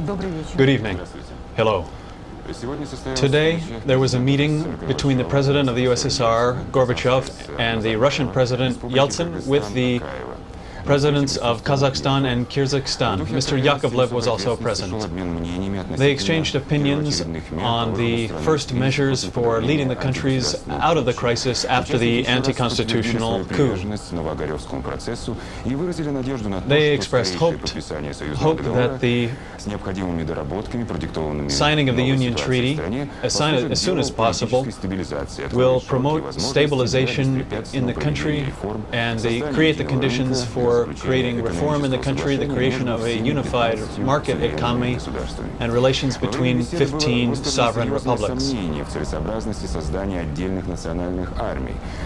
Good evening. Hello. Today, there was a meeting between the President of the USSR, Gorbachev, and the Russian President Yeltsin with the Presidents of Kazakhstan and Kyrgyzstan. Mr. Yakovlev was also present. They exchanged opinions on the first measures for leading the countries out of the crisis after the anti-constitutional coup. They expressed hope that the signing of the Union Treaty, as soon as possible, will promote stabilization in the country and create the conditions for creating reform in the country, the creation of a unified market economy, and relations between 15 sovereign republics.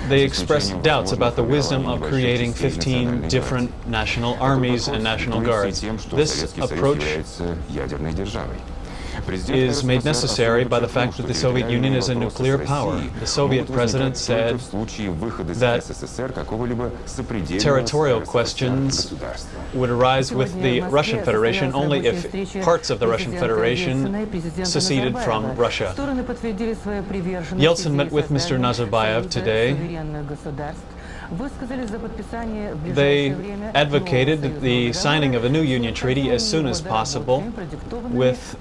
They expressed doubts about the wisdom of creating 15 different national armies and national guards. This approach is made necessary by the fact that the Soviet Union is a nuclear power. The Soviet president said that territorial questions would arise with the Russian Federation only if parts of the Russian Federation seceded from Russia. Yeltsin met with Mr. Nazarbayev today. They advocated the signing of a new Union Treaty as soon as possible, with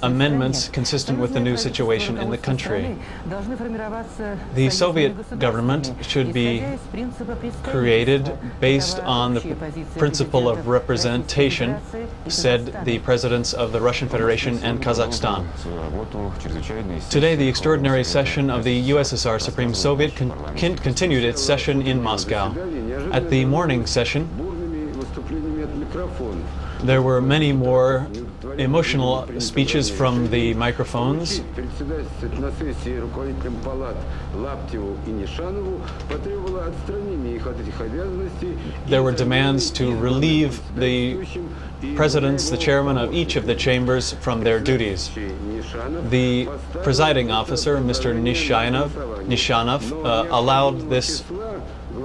amendments consistent with the new situation in the country. The Soviet government should be created based on the principle of representation, said the presidents of the Russian Federation and Kazakhstan. Today, the extraordinary session of the USSR Supreme Soviet continued its session in Moscow. At the morning session, there were many more emotional speeches from the microphones. There were demands to relieve the presidents, the chairman of each of the chambers, from their duties. The presiding officer, Mr. Nishanov, allowed this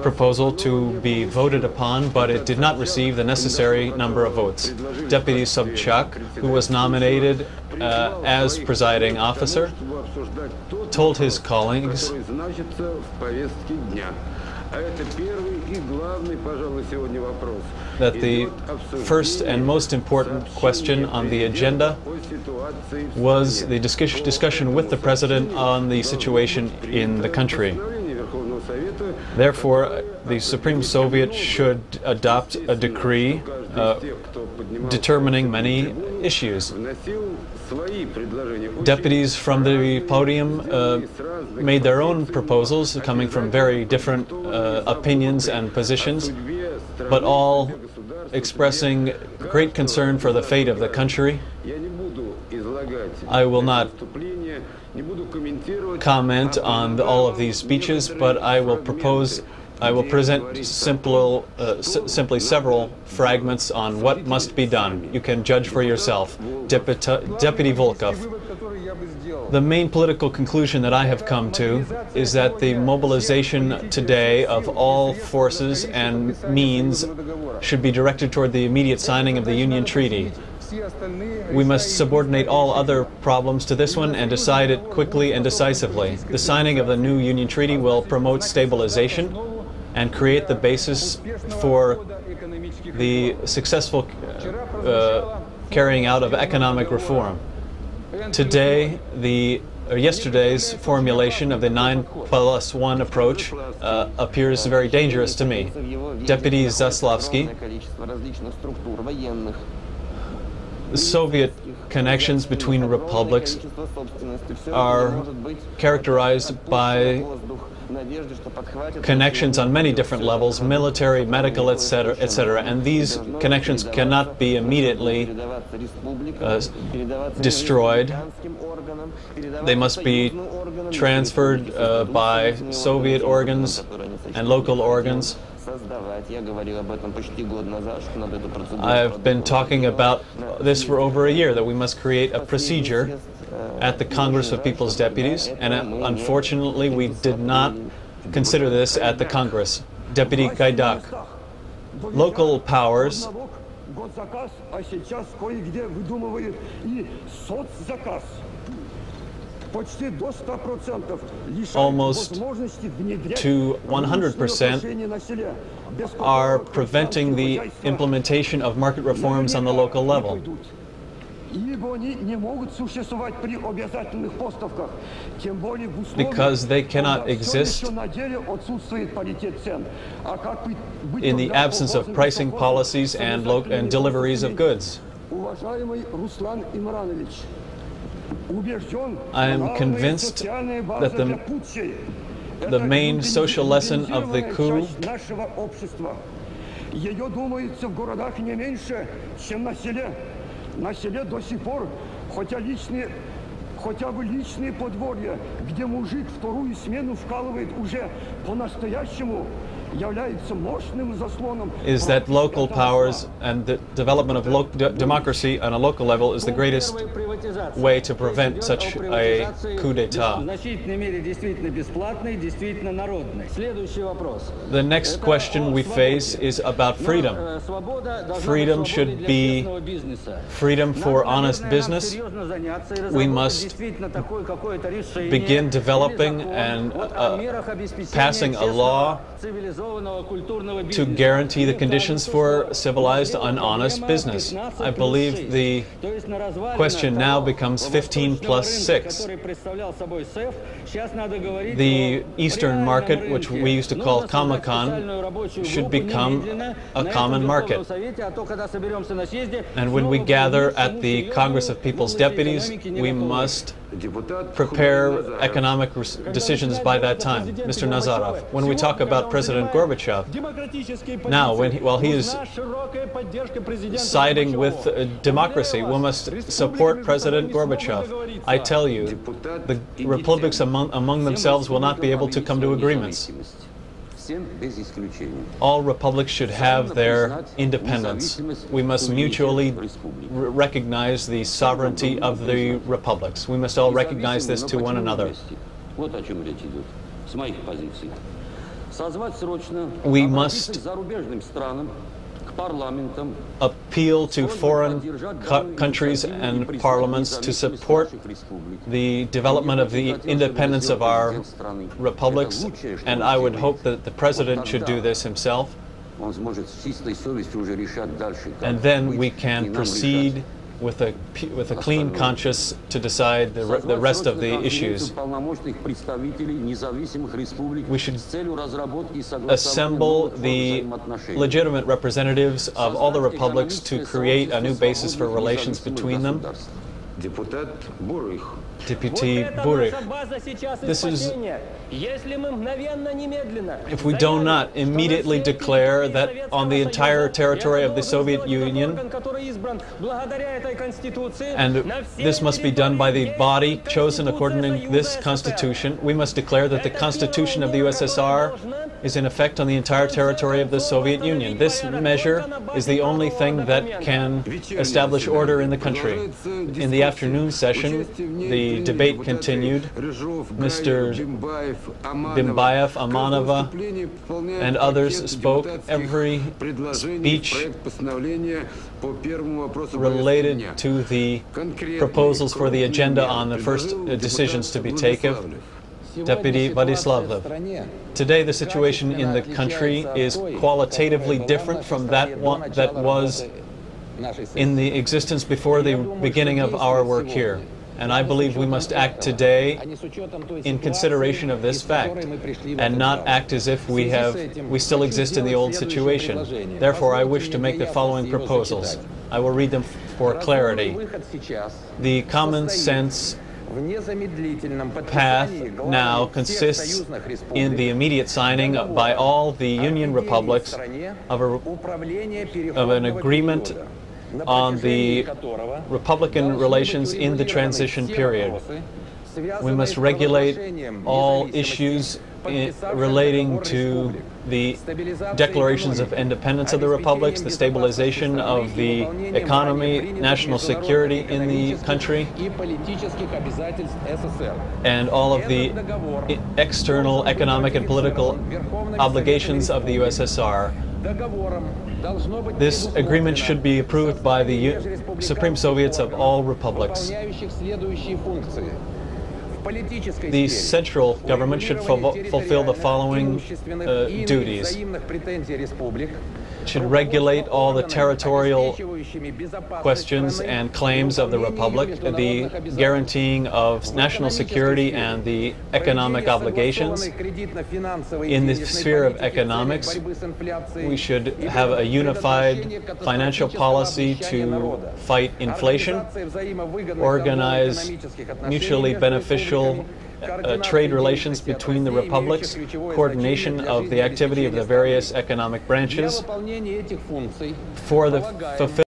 proposal to be voted upon, but it did not receive the necessary number of votes. Deputy Sobchak, who was nominated as presiding officer, told his colleagues that the first and most important question on the agenda was the discussion with the President on the situation in the country. Therefore, the Supreme Soviet should adopt a decree determining many issues. Deputies from the podium made their own proposals, coming from very different opinions and positions, but all expressing great concern for the fate of the country. I will not comment on all of these speeches, but I will present simply several fragments on what must be done. You can judge for yourself. Deputy Volkov. The main political conclusion that I have come to is that the mobilization today of all forces and means should be directed toward the immediate signing of the Union Treaty. We must subordinate all other problems to this one and decide it quickly and decisively. The signing of the new Union Treaty will promote stabilization and create the basis for the successful carrying out of economic reform. Yesterday's formulation of the 9+1 approach appears very dangerous to me. Deputy Zaslavsky. The Soviet connections between republics are characterized by connections on many different levels, military, medical, etc., etc., and these connections cannot be immediately destroyed. They must be transferred by Soviet organs and local organs. I've been talking about this for over a year, that we must create a procedure at the Congress of People's Deputies, and unfortunately we did not consider this at the Congress. Deputy Gaidak. Local powers госзаказ, а сейчас кое-где выдумывают и соцзаказ. Почти до 100% лишают Almost возможности внедрять to 100% are preventing the implementation of market reforms on the local level. Because they cannot exist in the absence of pricing policies and deliveries of goods. I am convinced that the main social lesson of the coup на селе до сих пор, хотя бы личные подворья, где мужик вторую смену вкалывает уже по-настоящему, является мощным заслоном. Is that local powers and the development of democracy on a local level is the greatest way to prevent such a coup d'état. The next question we face is about freedom. Freedom should be freedom for honest business. We must begin developing and passing a law to guarantee the conditions for civilized and honest business. I believe the question now becomes 15 plus 6. The Eastern market, which we used to call Kamakan, should become a common market. And when we gather at the Congress of People's Deputies, we must prepare economic decisions by that time. Mr. Nazarov, when we talk about President Gorbachev, now, while he is siding with democracy, we must support President Gorbachev. I tell you, the republics among themselves will not be able to come to agreements. All republics should have their independence. We must mutually recognize the sovereignty of the republics. We must all recognize this to one another. We must appeal to foreign countries and parliaments to support the development of the independence of our republics, and I would hope that the President should do this himself, and then we can proceed with a clean conscience to decide the rest of the issues. We should assemble the legitimate representatives of all the republics to create a new basis for relations between them. Deputy Burich, this is, if we do not immediately declare that on the entire territory of the Soviet Union, and this must be done by the body chosen according to this Constitution, we must declare that the Constitution of the USSR is in effect on the entire territory of the Soviet Union. This measure is the only thing that can establish order in the country. In the afternoon session, the debate continued. Mr. Bimbayev, Amanova, and others spoke. Every speech related to the proposals for the agenda on the first decisions to be taken. Deputy Vadislavlev. Today the situation in the country is qualitatively different from that was in the existence before the beginning of our work here. And I believe we must act today in consideration of this fact, and not act as if we still exist in the old situation. Therefore, I wish to make the following proposals. I will read them for clarity. The common sense path now consists in the immediate signing by all the Union republics of an agreement on the Republican relations in the transition period. We must regulate all issues relating to the declarations of independence of the republics, the stabilization of the economy, national security in the country, and all of the external economic and political obligations of the USSR. This agreement should be approved by the Supreme Soviets of all republics. The central government should fulfill the following duties. It should regulate all the territorial questions and claims of the Republic, the guaranteeing of national security and the economic obligations. In the sphere of economics, we should have a unified financial policy to fight inflation, organize mutually beneficial trade relations between the republics, coordination of the activity of the various economic branches for the fulfillment